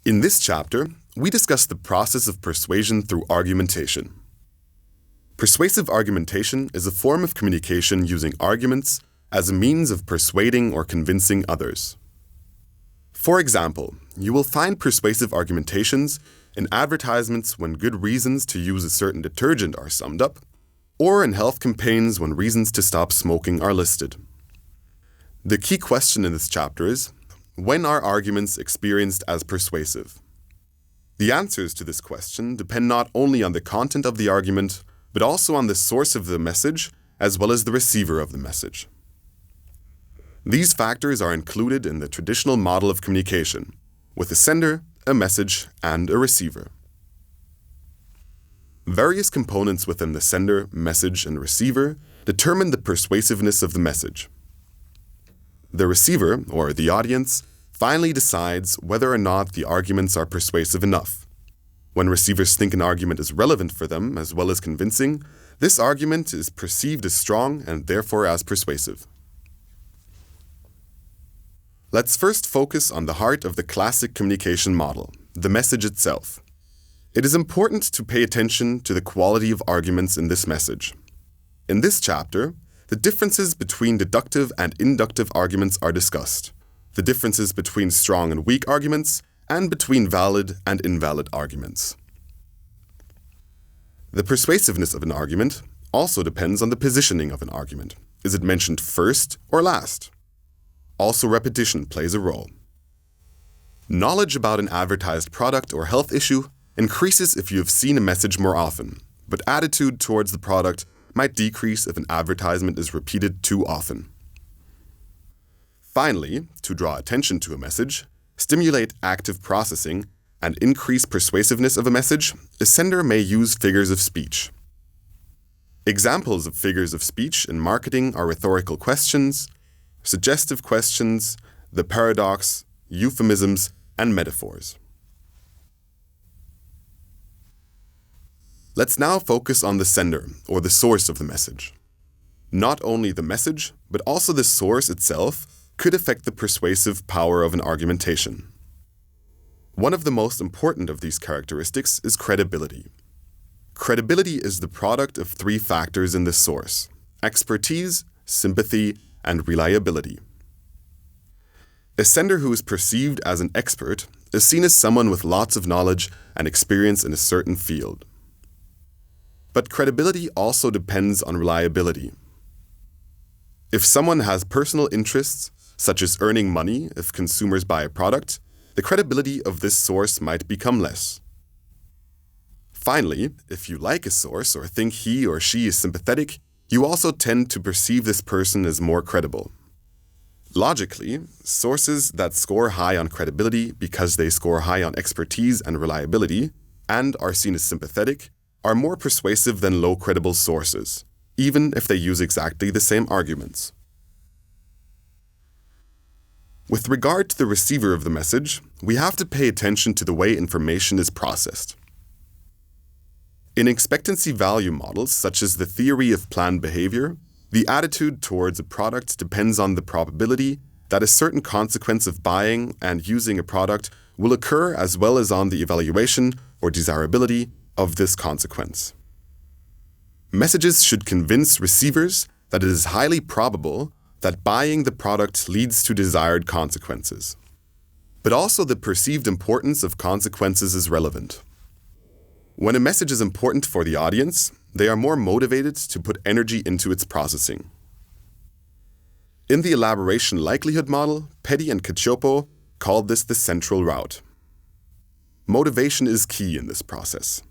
In this chapter, we discuss the process of persuasion through argumentation. Persuasive argumentation is a form of communication using arguments as a means of persuading or convincing others. For example, you will find persuasive argumentations in advertisements when good reasons to use a certain detergent are summed up, or in health campaigns when reasons to stop smoking are listed. The key question in this chapter is, when are arguments experienced as persuasive? The answers to this question depend not only on the content of the argument, but also on the source of the message as well as the receiver of the message. These factors are included in the traditional model of communication, with a sender, a message, and a receiver. Various components within the sender, message, and receiver determine the persuasiveness of the message. The receiver, or the audience, finally decides whether or not the arguments are persuasive enough. When receivers think an argument is relevant for them as well as convincing, this argument is perceived as strong and therefore as persuasive. Let's first focus on the heart of the classic communication model, the message itself. It is important to pay attention to the quality of arguments in this message. In this chapter, the differences between deductive and inductive arguments are discussed, the differences between strong and weak arguments, and between valid and invalid arguments. The persuasiveness of an argument also depends on the positioning of an argument. Is it mentioned first or last? Also, repetition plays a role. Knowledge about an advertised product or health issue increases if you have seen a message more often, but attitude towards the product might decrease if an advertisement is repeated too often. Finally, to draw attention to a message, stimulate active processing, and increase persuasiveness of a message, a sender may use figures of speech. Examples of figures of speech in marketing are rhetorical questions, suggestive questions, the paradox, euphemisms, and metaphors. Let's now focus on the sender, or the source of the message. Not only the message, but also the source itself could affect the persuasive power of an argumentation. One of the most important of these characteristics is credibility. Credibility is the product of three factors in this source: expertise, sympathy, and reliability. A sender who is perceived as an expert is seen as someone with lots of knowledge and experience in a certain field. But credibility also depends on reliability. If someone has personal interests, such as earning money if consumers buy a product, the credibility of this source might become less. Finally, if you like a source or think he or she is sympathetic, you also tend to perceive this person as more credible. Logically, sources that score high on credibility because they score high on expertise and reliability, and are seen as sympathetic, are more persuasive than low credible sources, even if they use exactly the same arguments. With regard to the receiver of the message, we have to pay attention to the way information is processed. In expectancy value models, such as the theory of planned behavior, the attitude towards a product depends on the probability that a certain consequence of buying and using a product will occur, as well as on the evaluation or desirability of this consequence. Messages should convince receivers that it is highly probable that buying the product leads to desired consequences. But also the perceived importance of consequences is relevant. When a message is important for the audience, they are more motivated to put energy into its processing. In the elaboration likelihood model, Petty and Cacioppo called this the central route. Motivation is key in this process.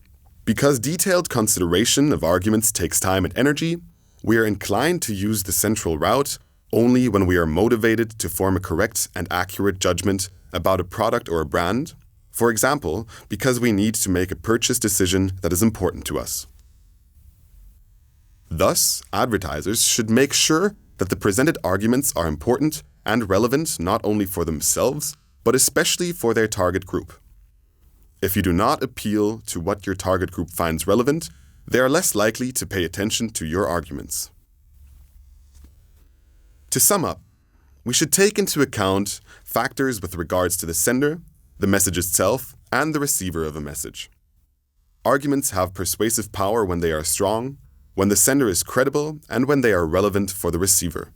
Because detailed consideration of arguments takes time and energy, we are inclined to use the central route only when we are motivated to form a correct and accurate judgment about a product or a brand, for example, because we need to make a purchase decision that is important to us. Thus, advertisers should make sure that the presented arguments are important and relevant not only for themselves, but especially for their target group. If you do not appeal to what your target group finds relevant, they are less likely to pay attention to your arguments. To sum up, we should take into account factors with regards to the sender, the message itself, and the receiver of a message. Arguments have persuasive power when they are strong, when the sender is credible, and when they are relevant for the receiver.